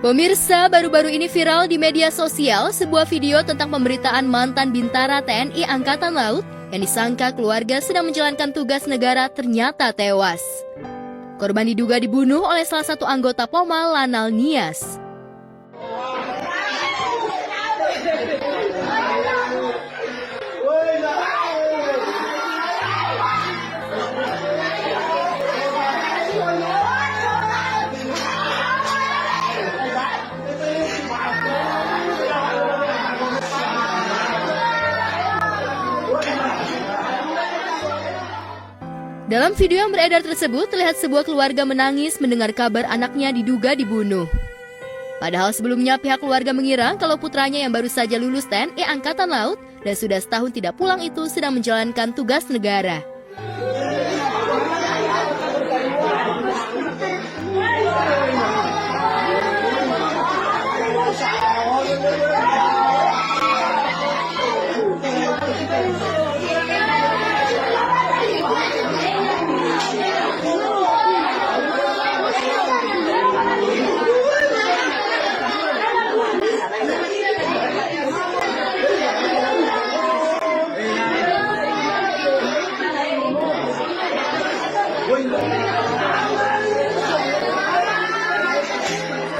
Pemirsa, baru-baru ini viral di media sosial sebuah video tentang pemberitaan mantan Bintara TNI Angkatan Laut yang disangka keluarga sedang menjalankan tugas negara ternyata tewas. Korban diduga dibunuh oleh salah satu anggota Pomal, Lanal Nias. Dalam video yang beredar tersebut, terlihat sebuah keluarga menangis mendengar kabar anaknya diduga dibunuh. Padahal sebelumnya pihak keluarga mengira kalau putranya yang baru saja lulus TNI Angkatan Laut dan sudah setahun tidak pulang itu sedang menjalankan tugas negara.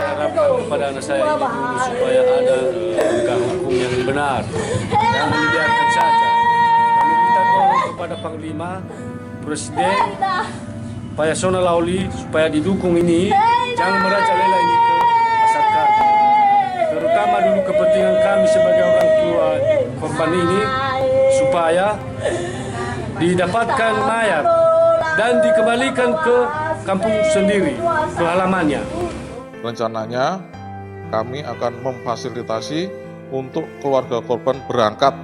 Harapkan kepada anak saya ini dulu supaya ada langkah hukum yang benar, jangan dibiarkan saja. Kami minta tolong kepada Panglima, Presiden, Pak Yasona Lawli supaya didukung ini, jangan merajalela ini ke masyarakat. Terutama dulu kepentingan kami sebagai orang tua korban ini supaya didapatkan mayat dan dikembalikan ke kampung sendiri, ke halamannya. Rencananya kami akan memfasilitasi untuk keluarga korban berangkat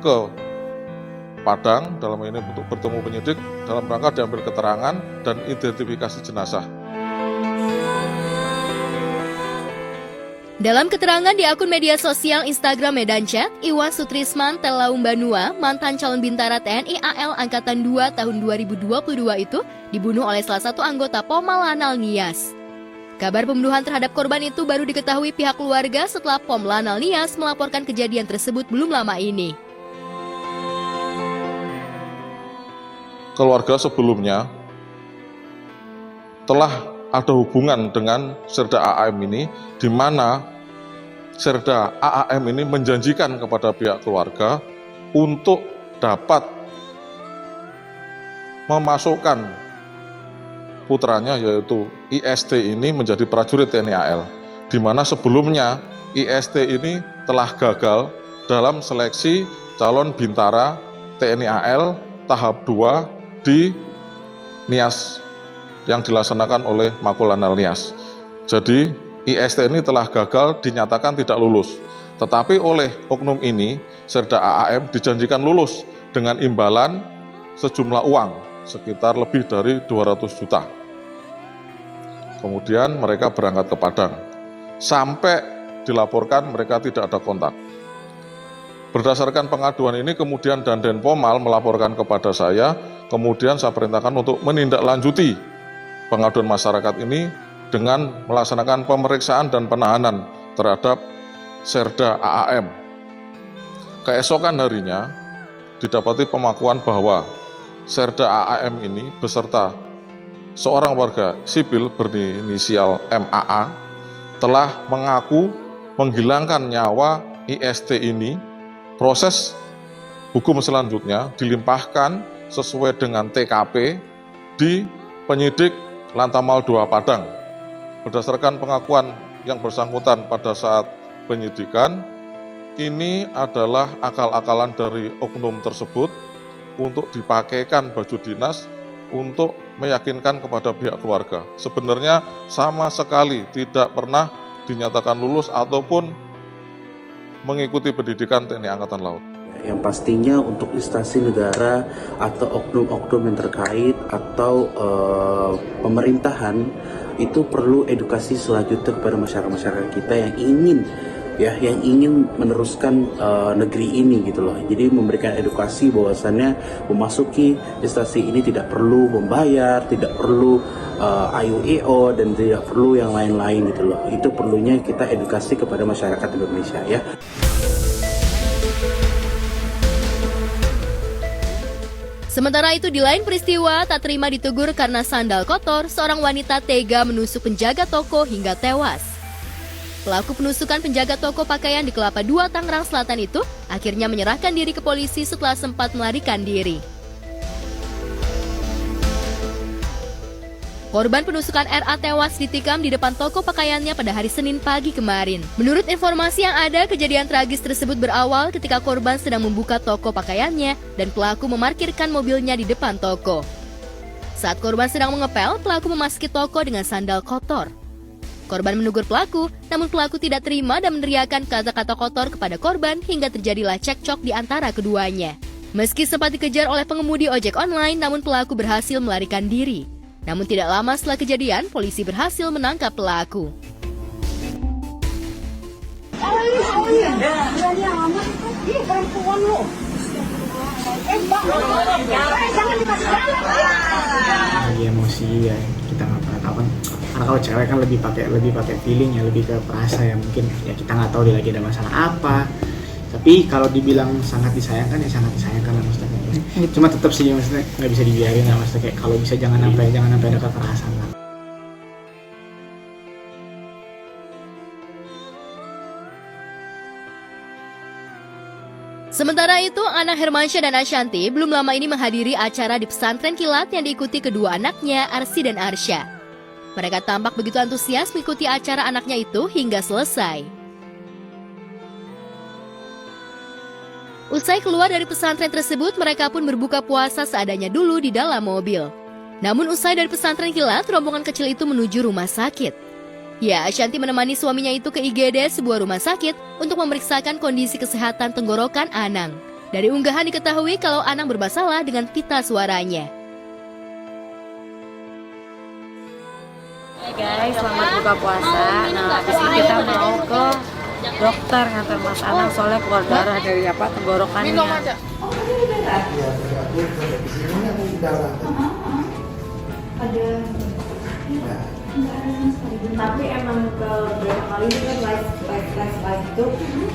ke Padang, dalam ini untuk bertemu penyidik, dalam rangka diambil keterangan dan identifikasi jenazah. Dalam keterangan di akun media sosial Instagram Medan Chat, Iwan Sutrisman Telaum Banua, mantan calon Bintara TNI AL Angkatan 2 tahun 2022 itu dibunuh oleh salah satu anggota Pomal, Lanal Nias. Kabar pembunuhan terhadap korban itu baru diketahui pihak keluarga setelah Pom Lanal Nias melaporkan kejadian tersebut belum lama ini. Keluarga sebelumnya telah ada hubungan dengan Serda AAM ini, di mana Serda AAM ini menjanjikan kepada pihak keluarga untuk dapat memasukkan putranya yaitu IST ini menjadi prajurit TNI AL, di mana sebelumnya IST ini telah gagal dalam seleksi calon Bintara TNI AL tahap 2 di Nias yang dilaksanakan oleh Mako Lanal Nias. Jadi IST ini telah gagal, dinyatakan tidak lulus. Tetapi oleh oknum ini, Serda AAM dijanjikan lulus dengan imbalan sejumlah uang sekitar lebih dari 200 juta. Kemudian mereka berangkat ke Padang. Sampai dilaporkan mereka tidak ada kontak. Berdasarkan pengaduan ini kemudian Danjen Pomal melaporkan kepada saya, kemudian saya perintahkan untuk menindaklanjuti pengaduan masyarakat ini dengan melaksanakan pemeriksaan dan penahanan terhadap Serda AAM. Keesokan harinya didapati pengakuan bahwa Serda AAM ini beserta seorang warga sipil berinisial MAA telah mengaku menghilangkan nyawa IST ini. Proses hukum selanjutnya dilimpahkan sesuai dengan TKP di penyidik Lantamal 2 Padang. Berdasarkan pengakuan yang bersangkutan pada saat penyidikan, ini adalah akal-akalan dari oknum tersebut untuk dipakaikan baju dinas untuk meyakinkan kepada pihak keluarga. Sebenarnya sama sekali tidak pernah dinyatakan lulus ataupun mengikuti pendidikan TNI Angkatan Laut. Yang pastinya untuk instansi negara atau oknum-oknum yang terkait atau pemerintahan itu perlu edukasi selanjutnya kepada masyarakat kita yang ingin ya yang ingin meneruskan negeri ini gitu loh. Jadi memberikan edukasi bahwasannya memasuki instansi ini tidak perlu membayar, tidak perlu IUEO dan tidak perlu yang lain-lain gitu loh. Itu perlunya kita edukasi kepada masyarakat Indonesia ya. Sementara itu di lain peristiwa, tak terima ditegur karena sandal kotor, seorang wanita tega menusuk penjaga toko hingga tewas. Pelaku penusukan penjaga toko pakaian di Kelapa II Tangerang Selatan itu akhirnya menyerahkan diri ke polisi setelah sempat melarikan diri. Korban penusukan RA tewas ditikam di depan toko pakaiannya pada hari Senin pagi kemarin. Menurut informasi yang ada, kejadian tragis tersebut berawal ketika korban sedang membuka toko pakaiannya dan pelaku memarkirkan mobilnya di depan toko. Saat korban sedang mengepel, pelaku memasuki toko dengan sandal kotor. Korban menegur pelaku, namun pelaku tidak terima dan meneriakkan kata-kata kotor kepada korban hingga terjadilah cekcok di antara keduanya. Meski sempat dikejar oleh pengemudi ojek online, namun pelaku berhasil melarikan diri. Namun tidak lama setelah kejadian, polisi berhasil menangkap pelaku. Lagi emosi ya, kita nggak pernah tahu kan. Karena kalau cewek kan lebih pakai feeling ya, lebih ke perasa ya, mungkin ya kita nggak tahu dia lagi ada masalah apa. Tapi kalau dibilang sangat disayangkan ya sangat disayangkan lah maksudnya. Cuma tetap sih maksudnya nggak bisa dibiarin lah maksudnya, kayak kalau bisa jangan sampai ada kekerasan lah. Sementara itu, Anang Hermansyah dan Ashanti belum lama ini menghadiri acara di pesantren kilat yang diikuti kedua anaknya, Arsy dan Arsya. Mereka tampak begitu antusias mengikuti acara anaknya itu hingga selesai. Usai keluar dari pesantren tersebut, mereka pun berbuka puasa seadanya dulu di dalam mobil. Namun usai dari pesantren kilat, rombongan kecil itu menuju rumah sakit. Ya, Ashanti menemani suaminya itu ke IGD sebuah rumah sakit untuk memeriksakan kondisi kesehatan tenggorokan Anang. Dari unggahan diketahui kalau Anang bermasalah dengan pita suaranya. Hai guys, selamat buka puasa. Nah, habis ini kita mau ke dokter ngantar Mas Anang soalnya keluar darah dari tenggorokannya. Tapi emang beberapa kali itu kan live itu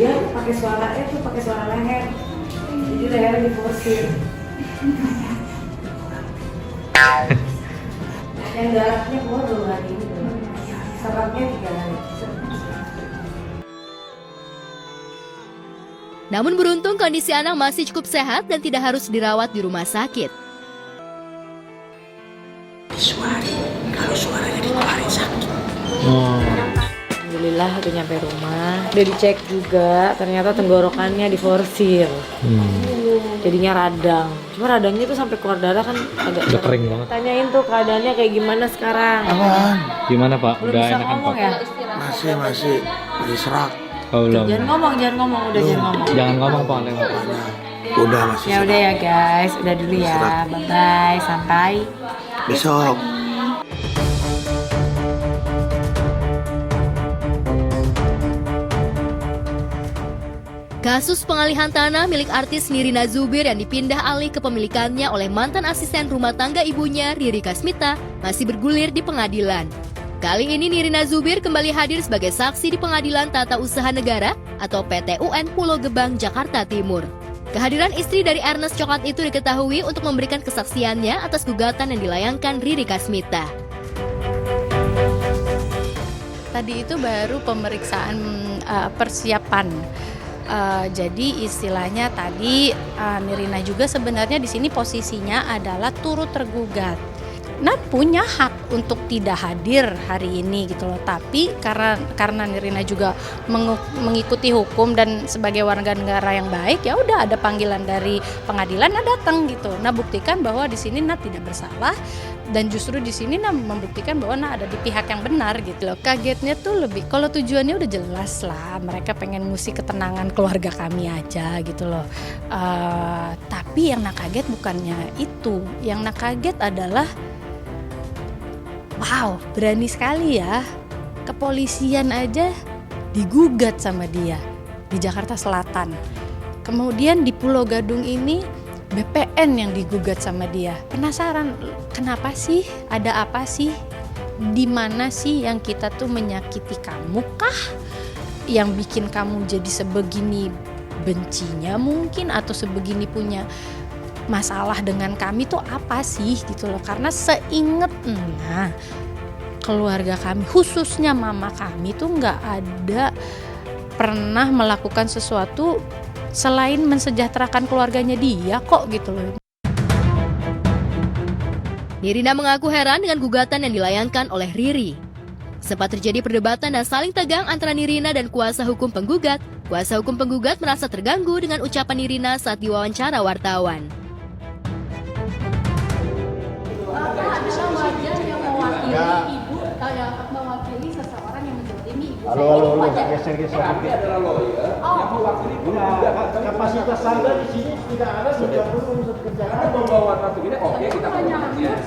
dia pakai suaranya tuh pakai suara leher, jadi leher diforsir. Yang darahnya keluar 2 hari itu, sebabnya 3 hari. Namun beruntung kondisi Anang masih cukup sehat dan tidak harus dirawat di rumah sakit. Kalau suaranya dikeluarin sakit. Alhamdulillah udah nyampe rumah. Udah dicek juga, ternyata tenggorokannya diforsir. Jadinya radang. Cuma radangnya tuh sampai keluar darah kan agak udah kering banget. Tanyain tuh keadaannya kayak gimana sekarang. Gimana Pak? Belum Udah bisa enakan ngomong Pak? ya? Masih diserak. Oh, belum. Jangan ngomong Pak. Jangan Jangan ngomong Pak. Udah masih. Ya udah ya guys, udah dulu ya. Bye bye, sampai besok. Kasus pengalihan tanah milik artis Nirina Zubir yang dipindah alih kepemilikannya oleh mantan asisten rumah tangga ibunya, Riri Kasmita, masih bergulir di pengadilan. Kali ini Nirina Zubir kembali hadir sebagai saksi di Pengadilan Tata Usaha Negara atau PT UN Pulau Gebang, Jakarta Timur. Kehadiran istri dari Ernest Coklat itu diketahui untuk memberikan kesaksiannya atas gugatan yang dilayangkan Riri Kasmita. Tadi itu baru pemeriksaan persiapan. Jadi istilahnya tadi Nirina juga sebenarnya di sini posisinya adalah turut tergugat. Nah, punya hak untuk tidak hadir hari ini gitu loh. Tapi karena Nirina juga mengikuti hukum dan sebagai warga negara yang baik, ya udah ada panggilan dari pengadilan, nah datang gitu. Nah, buktikan bahwa di sini Nah tidak bersalah dan justru di sini Nah membuktikan bahwa Nah ada di pihak yang benar gitu loh. Kagetnya tuh lebih kalau tujuannya udah jelas lah, mereka pengen ngusik ketenangan keluarga kami aja gitu loh. Tapi yang Nah kaget bukannya itu. Yang Nah kaget adalah wow, berani sekali ya. Kepolisian aja digugat sama dia di Jakarta Selatan. Kemudian di Pulau Gadung ini BPN yang digugat sama dia. Penasaran, kenapa sih? Ada apa sih? Di mana sih yang kita tuh menyakiti kamu kah? Yang bikin kamu jadi sebegini bencinya mungkin, atau sebegini punya masalah dengan kami tuh apa sih gitu loh. Karena seingetnya keluarga kami, khususnya mama kami tuh nggak ada pernah melakukan sesuatu selain mensejahterakan keluarganya dia kok gitu loh. Nirina mengaku heran dengan gugatan yang dilayangkan oleh Riri. Sempat terjadi perdebatan dan saling tegang antara Nirina dan kuasa hukum penggugat. Kuasa hukum penggugat merasa terganggu dengan ucapan Nirina saat diwawancara wartawan. Mewakili seseorang yang menzalimi ibu. Halo, geser-geser. Kami adalah lawyer yang mewakili kapasitas Anda di sini tidak ada 30 unsur kerjaan. Membawa satu ini oke kita punya.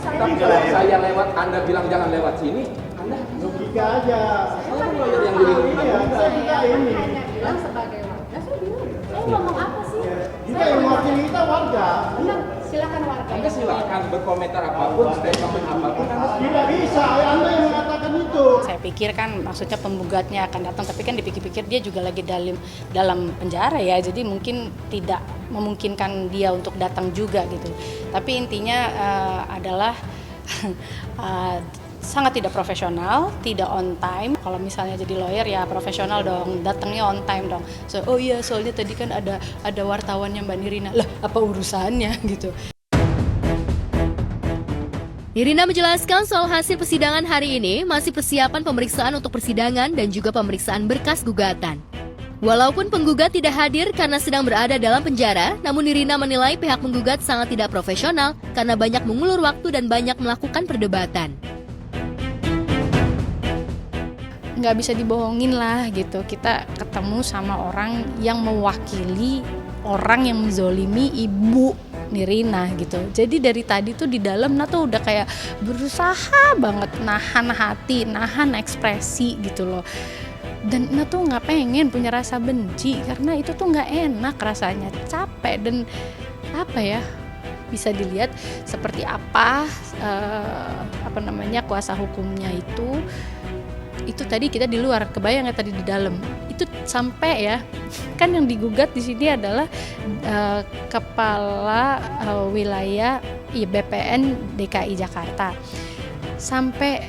Tapi kalau saya lewat Anda bilang jangan lewat sini, Anda logika aja. Saya lawyer yang ini. Bilang sebagai warga, saya bilang, saya ngomong apa sih? Kita yang mewakili kita warga. Benar, silakan warga. Anda silakan berkomentar apapun, statement apapun. Tidak bisa, Anda yang mengatakan itu. Saya pikir kan maksudnya penggugatnya akan datang, tapi kan dipikir-pikir dia juga lagi dalam penjara ya, jadi mungkin tidak memungkinkan dia untuk datang juga gitu. Tapi intinya adalah sangat tidak profesional, tidak on time. Kalau misalnya jadi lawyer ya profesional dong, datangnya on time dong. So, oh iya soalnya tadi kan ada wartawannya Mbak Nirina. Lah apa urusannya gitu. Nirina menjelaskan soal hasil persidangan hari ini masih persiapan pemeriksaan untuk persidangan dan juga pemeriksaan berkas gugatan. Walaupun penggugat tidak hadir karena sedang berada dalam penjara, namun Nirina menilai pihak penggugat sangat tidak profesional karena banyak mengulur waktu dan banyak melakukan perdebatan. Nggak bisa dibohongin lah gitu, kita ketemu sama orang yang mewakili orang yang menzolimi ibu Nirina gitu. Jadi dari tadi tuh di dalam tuh udah kayak berusaha banget nahan hati, nahan ekspresi gitu loh. Dan tuh nggak pengen punya rasa benci karena itu tuh nggak enak rasanya, capek dan apa ya, bisa dilihat seperti apa kuasa hukumnya itu tadi kita di luar, kebayang ya tadi di dalam itu sampai ya kan yang digugat di sini adalah kepala wilayah BPN DKI Jakarta, sampai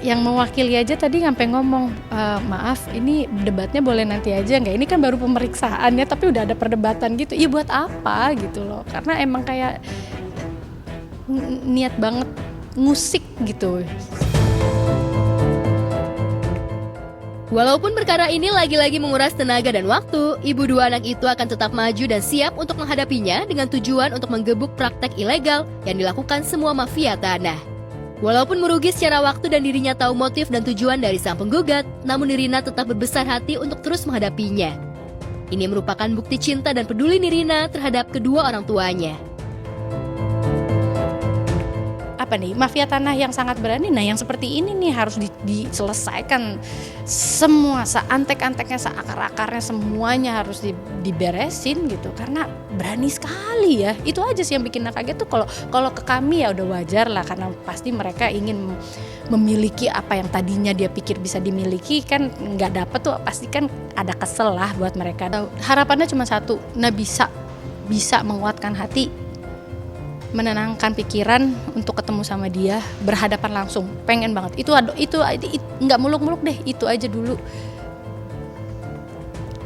yang mewakili aja tadi sampai ngomong maaf ini debatnya boleh nanti aja nggak, ini kan baru pemeriksaan ya tapi udah ada perdebatan gitu, iya buat apa gitu loh, karena emang kayak niat banget ngusik gitu. Walaupun perkara ini lagi-lagi menguras tenaga dan waktu, ibu dua anak itu akan tetap maju dan siap untuk menghadapinya dengan tujuan untuk menggebuk praktek ilegal yang dilakukan semua mafia tanah. Walaupun merugi secara waktu dan dirinya tahu motif dan tujuan dari sang penggugat, namun Nirina tetap berbesar hati untuk terus menghadapinya. Ini merupakan bukti cinta dan peduli Nirina terhadap kedua orang tuanya. Mafia tanah yang sangat berani, nah yang seperti ini nih harus diselesaikan semua, seantek-anteknya, seakar-akarnya, semuanya harus diberesin gitu, karena berani sekali ya. Itu aja sih yang bikin kaget tuh, kalau ke kami ya udah wajar lah, karena pasti mereka ingin memiliki apa yang tadinya dia pikir bisa dimiliki, kan nggak dapet tuh pasti kan ada kesel lah buat mereka. Harapannya cuma satu, bisa menguatkan hati, menenangkan pikiran untuk ketemu sama dia, berhadapan langsung, pengen banget. Itu nggak muluk-muluk deh, itu aja dulu.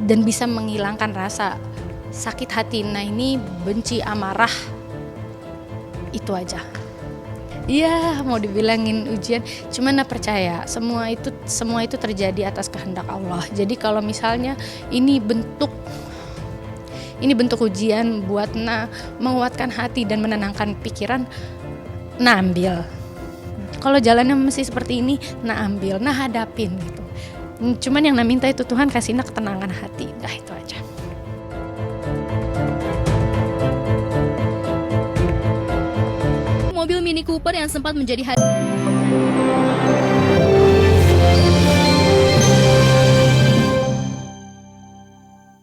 Dan bisa menghilangkan rasa sakit hati, nah ini benci, amarah, itu aja. Iya, mau dibilangin ujian, cuman percaya semua itu terjadi atas kehendak Allah. Jadi kalau misalnya ini bentuk ujian buat menguatkan hati dan menenangkan pikiran, ambil. Kalau jalannya masih seperti ini, ambil, hadapin gitu. Cuman yang minta itu Tuhan kasih ketenangan hati, dah itu aja. Mobil Mini Cooper yang sempat menjadi